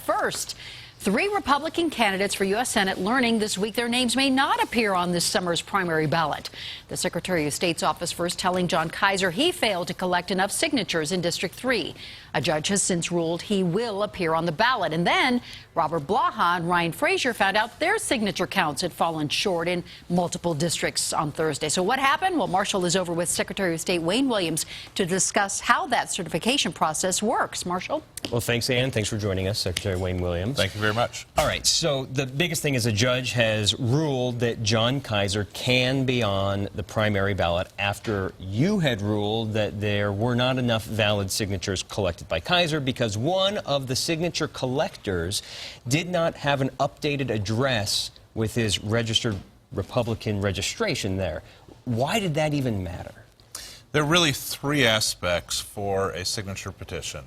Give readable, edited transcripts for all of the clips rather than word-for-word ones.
first, 3 Republican candidates for U.S. Senate learning this week their names may not appear on this summer's primary ballot. The Secretary of State's office first telling Jon Keyser he failed to collect enough signatures in District 3. A judge has since ruled he will appear on the ballot. And then Robert Blaha and Ryan Frazier found out their signature counts had fallen short in multiple districts on Thursday. So what happened? Well, Marshall is over with Secretary of State Wayne Williams to discuss how that certification process works. Marshall? Well, thanks, Ann. Thanks for joining us, Secretary Wayne Williams. Thank you very much. All right, so the biggest thing is a judge has ruled that Jon Keyser can be on the primary ballot after you had ruled that there were not enough valid signatures collected by Keyser because one of the signature collectors did not have an updated address with his registered Republican registration there. Why did that even matter? There are really 3 aspects for a signature petition.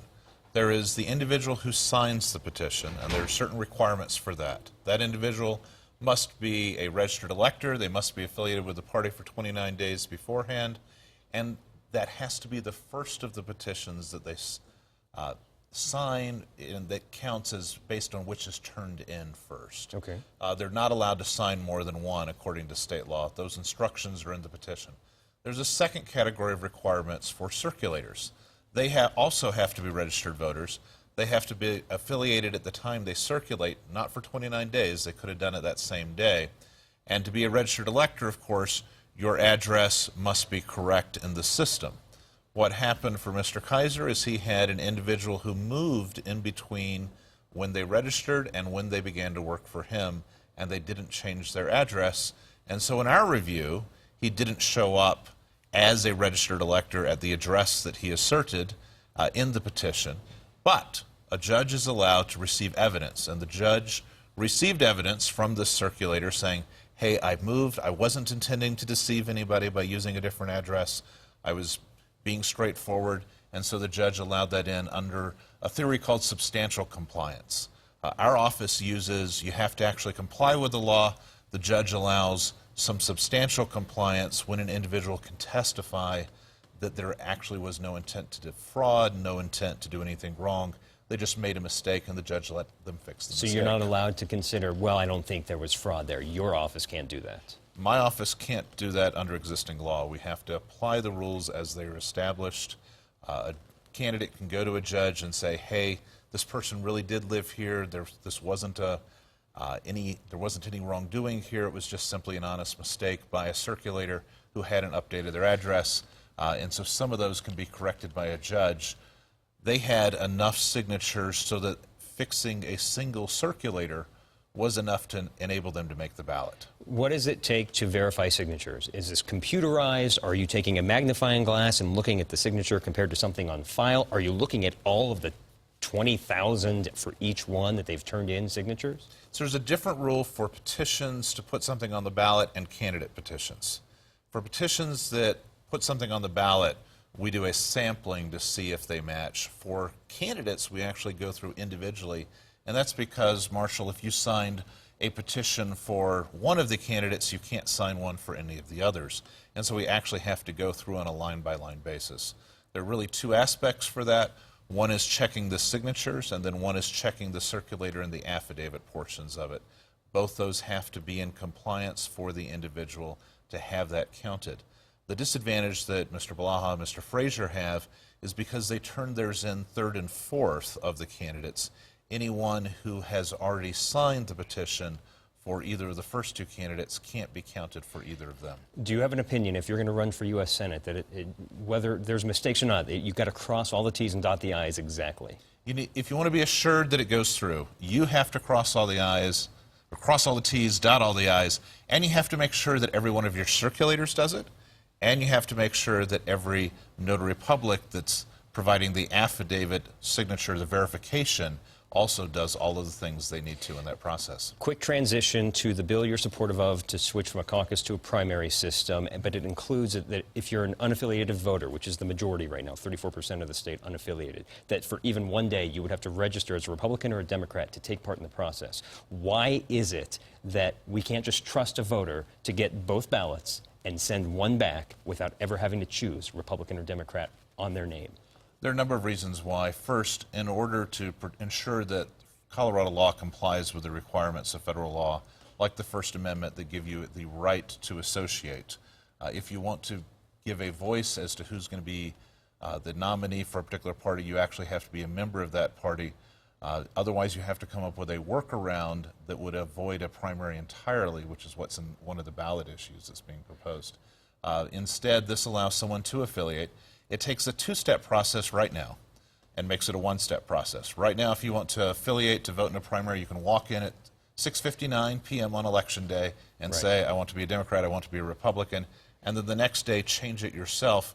There is the individual who signs the petition, and there are certain requirements for that. That individual must be a registered elector, they must be affiliated with the party for 29 days beforehand, and that has to be the first of the petitions that they sign, and that counts as based on which is turned in first. Okay. They're not allowed to sign more than one according to state law. Those instructions are in the petition. There's a second category of requirements for circulators. They also have to be registered voters. They have to be affiliated at the time they circulate, not for 29 days. They could have done it that same day. And to be a registered elector, of course, your address must be correct in the system. What happened for Mr. Keyser is he had an individual who moved in between when they registered and when they began to work for him, and they didn't change their address. And so in our review, he didn't show up as a registered elector at the address that he asserted in the petition. But a judge is allowed to receive evidence, and the judge received evidence from this circulator saying, hey, I moved, I wasn't intending to deceive anybody by using a different address, I was being straightforward, and so the judge allowed that in under a theory called substantial compliance. Our office uses, you have to actually comply with the law. The judge allows some substantial compliance when an individual can testify that there actually was no intent to defraud, no intent to do anything wrong. They just made a mistake, and the judge let them fix the mistake. So you're not allowed to consider, well, I don't think there was fraud there. Your office can't do that. My office can't do that under existing law. We have to apply the rules as they are established. A candidate can go to a judge and say, hey, this person really did live here. There wasn't any wrongdoing here. It was just simply an honest mistake by a circulator who hadn't updated their address. And so some of those can be corrected by a judge. They had enough signatures so that fixing a single circulator was enough to enable them to make the ballot. What does it take to verify signatures? Is this computerized? Are you taking a magnifying glass and looking at the signature compared to something on file? Are you looking at all of the 20,000 for each one that they've turned in signatures? So there's a different rule for petitions to put something on the ballot and candidate petitions. For petitions that put something on the ballot, we do a sampling to see if they match. For candidates, we actually go through individually, and that's because, Marshall, if you signed a petition for one of the candidates, you can't sign one for any of the others. And so we actually have to go through on a line-by-line basis. There are really 2 aspects for that. One is checking the signatures, and then one is checking the circulator and the affidavit portions of it. Both those have to be in compliance for the individual to have that counted. The disadvantage that Mr. Blaha and Mr. Frazier have is because they turned theirs in 3rd and 4th of the candidates. Anyone who has already signed the petition for either of the first 2 candidates can't be counted for either of them. Do you have an opinion, if you're going to run for U.S. Senate, that whether there's mistakes or not, you've got to cross all the T's and dot the I's exactly? If you want to be assured that it goes through, you have to cross all the I's, or cross all the T's, dot all the I's, and you have to make sure that every one of your circulators does it, and you have to make sure that every notary public that's providing the affidavit signature, the verification, also does all of the things they need to in that process. Quick transition to the bill you're supportive of to switch from a caucus to a primary system, but it includes that if you're an unaffiliated voter, which is the majority right now, 34% of the state unaffiliated, that for even one day you would have to register as a Republican or a Democrat to take part in the process. Why is it that we can't just trust a voter to get both ballots and send one back without ever having to choose Republican or Democrat on their name? There are a number of reasons why. First, in order to ensure that Colorado law complies with the requirements of federal law, like the First Amendment, that give you the right to associate. If you want to give a voice as to who's going to be the nominee for a particular party, you actually have to be a member of that party. Otherwise, you have to come up with a workaround that would avoid a primary entirely, which is what's in one of the ballot issues that's being proposed. Instead, this allows someone to affiliate. It takes a two-step process right now and makes it a one-step process. Right now, if you want to affiliate to vote in a primary, you can walk in at 6:59 p.m. on Election Day and say, I want to be a Democrat, I want to be a Republican, and then the next day change it yourself.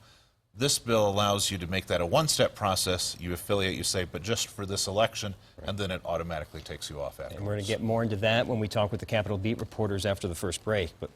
This bill allows you to make that a one-step process. You affiliate, you say, but just for this election, and then it automatically takes you off afterwards. And we're going to get more into that when we talk with the Capitol Beat reporters after the first break. But